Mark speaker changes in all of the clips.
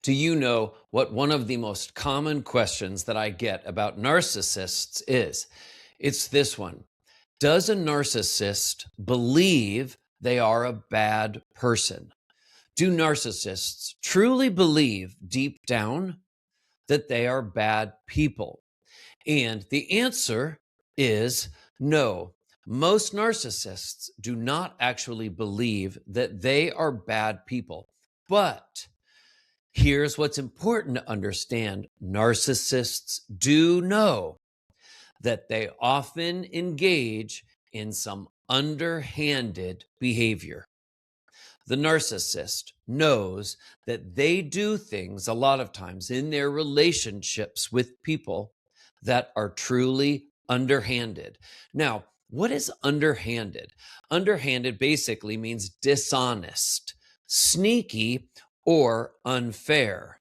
Speaker 1: Do you know what one of the most common questions that I get about narcissists is? It's this one. Does a narcissist believe they are a bad person? Do narcissists truly believe deep down that they are bad people? And the answer is no. Most narcissists do not actually believe that they are bad people. But here's what's important to understand. Narcissists do know that they often engage in some underhanded behavior. The narcissist knows that they do things a lot of times in their relationships with people that are truly underhanded. Now, what is underhanded? Underhanded basically means dishonest, sneaky, or unfair.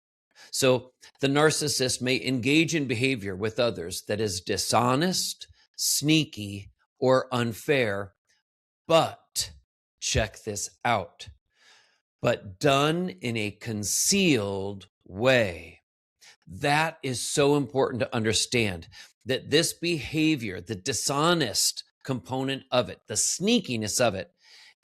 Speaker 1: So the narcissist may engage in behavior with others that is dishonest, sneaky, or unfair, but check this out, but done in a concealed way. That is so important to understand, that this behavior, the dishonest component of it, the sneakiness of it,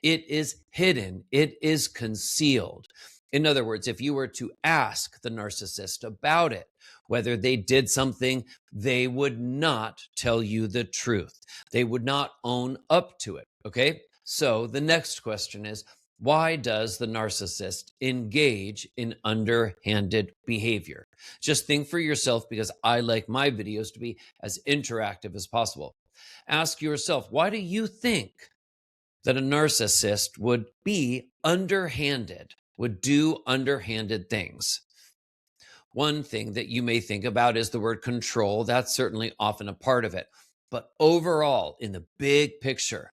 Speaker 1: it is hidden, it is concealed. In other words, if you were to ask the narcissist about it, whether they did something, they would not tell you the truth. They would not own up to it. Okay. So the next question is, why does the narcissist engage in underhanded behavior? Just think for yourself, because I like my videos to be as interactive as possible. Ask yourself, why do you think that a narcissist would be underhanded, would do underhanded things? One thing that you may think about is the word control. That's certainly often a part of it. But overall, in the big picture,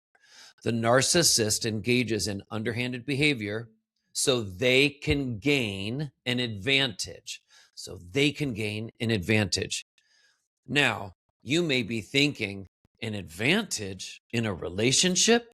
Speaker 1: the narcissist engages in underhanded behavior so they can gain an advantage. So they can gain an advantage. Now, you may be thinking, an advantage in a relationship?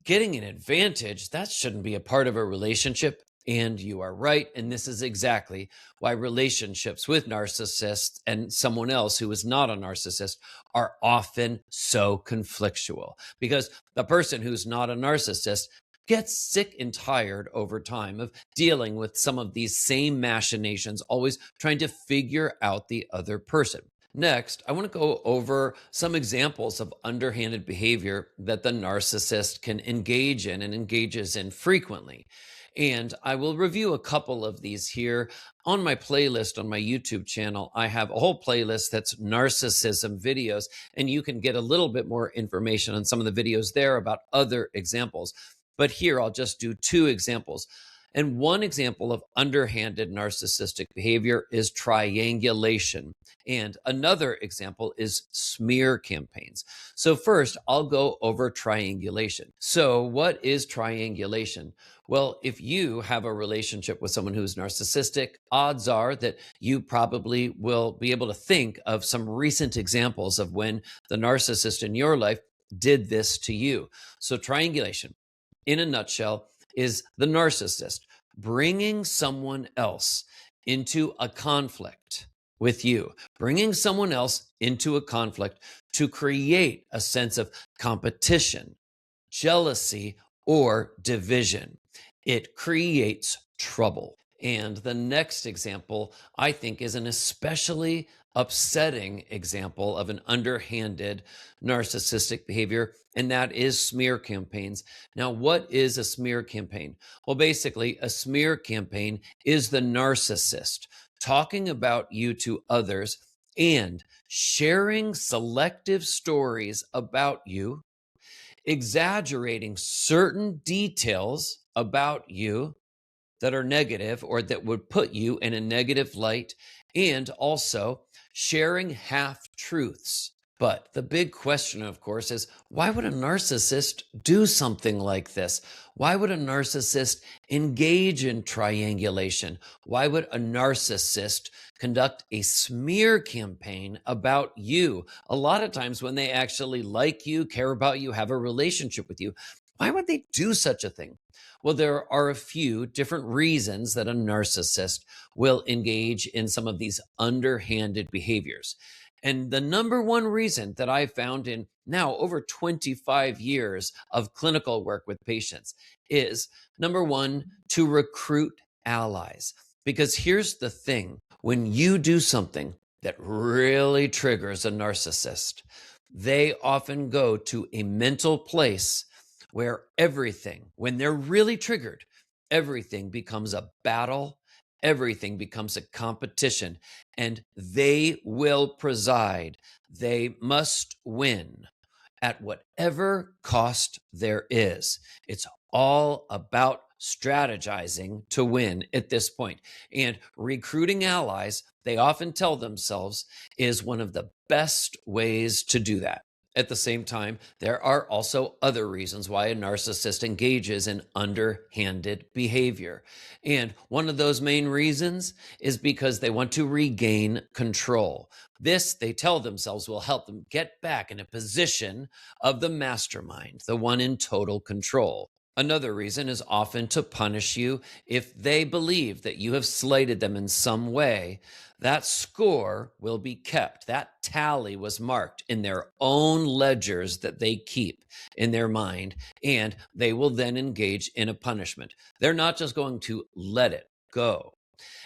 Speaker 1: Getting an advantage, that shouldn't be a part of a relationship. And you are right. And this is exactly why relationships with narcissists and someone else who is not a narcissist are often so conflictual, because the person who's not a narcissist gets sick and tired over time of dealing with some of these same machinations, always trying to figure out the other person. Next, I want to go over some examples of underhanded behavior that the narcissist can engage in and engages in frequently. And I will review a couple of these here on my playlist on my YouTube channel. I have a whole playlist that's Narcissism videos, and you can get a little bit more information on some of the videos there about other examples. But here I'll just do two examples. And one example of underhanded narcissistic behavior is triangulation. And another example is smear campaigns. So first, I'll go over triangulation. So what is triangulation? Well, if you have a relationship with someone who's narcissistic, odds are that you probably will be able to think of some recent examples of when the narcissist in your life did this to you. So triangulation, in a nutshell, is the narcissist bringing someone else into a conflict with you, bringing someone else into a conflict to create a sense of competition, jealousy, or division. It creates trouble. And the next example, I think, is an especially upsetting example of an underhanded narcissistic behavior, and that is smear campaigns. Now, what is a smear campaign? Well, basically, a smear campaign is the narcissist talking about you to others and sharing selective stories about you, exaggerating certain details about you that are negative or that would put you in a negative light, and also sharing half truths. But the big question, of course, is why would a narcissist do something like this? Why would a narcissist engage in triangulation? Why would a narcissist conduct a smear campaign about you? A lot of times when they actually like you, care about you, have a relationship with you, why would they do such a thing? Well, there are a few different reasons that a narcissist will engage in some of these underhanded behaviors. And the number one reason that I found in now over 25 years of clinical work with patients is number one, to recruit allies. Because here's the thing, when you do something that really triggers a narcissist, they often go to a mental place where everything, when they're really triggered, everything becomes a battle, everything becomes a competition, and they will preside. They must win at whatever cost there is. It's all about strategizing to win at this point. And recruiting allies, they often tell themselves, is one of the best ways to do that. At the same time, there are also other reasons why a narcissist engages in underhanded behavior. And one of those main reasons is because they want to regain control. This, they tell themselves, will help them get back in a position of the mastermind, the one in total control. Another reason is often to punish you if they believe that you have slighted them in some way. That score will be kept. That tally was marked in their own ledgers that they keep in their mind, and they will then engage in a punishment. They're not just going to let it go.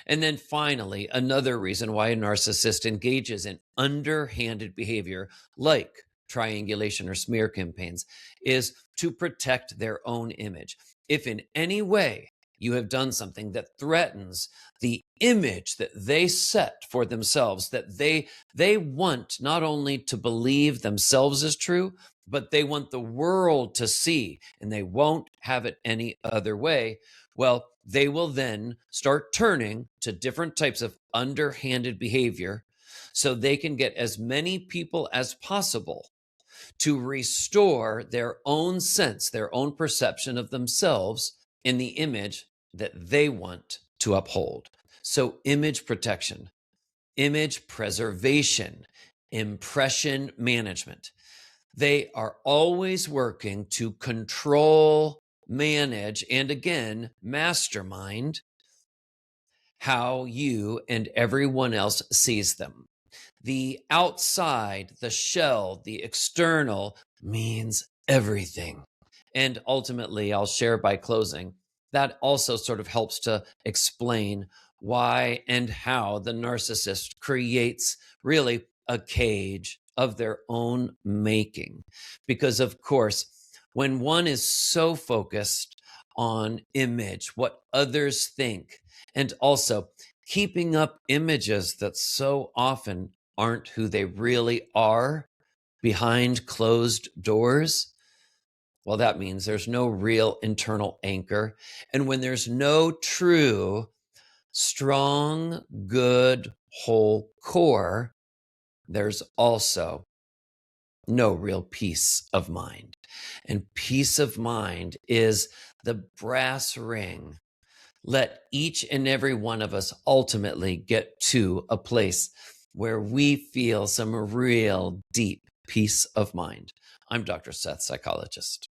Speaker 1: And then finally, another reason why a narcissist engages in underhanded behavior, like triangulation or smear campaigns, is to protect their own image. If in any way you have done something that threatens the image that they set for themselves, that they want not only to believe themselves as true, but they want the world to see, and they won't have it any other way, well, they will then start turning to different types of underhanded behavior so they can get as many people as possible to restore their own sense, their own perception of themselves in the image that they want to uphold. So, image protection, image preservation, impression management. They are always working to control, manage, and again, mastermind how you and everyone else sees them. The outside, the shell, the external means everything. And ultimately, I'll share by closing, that also sort of helps to explain why and how the narcissist creates really a cage of their own making. Because, of course, when one is so focused on image, what others think, and also keeping up images that so often aren't who they really are behind closed doors, well, that means there's no real internal anchor. And when there's no true, strong, good, whole core, there's also no real peace of mind. And peace of mind is the brass ring. Let each and every one of us ultimately get to a place where we feel some real deep peace of mind. I'm Dr. Seth, psychologist.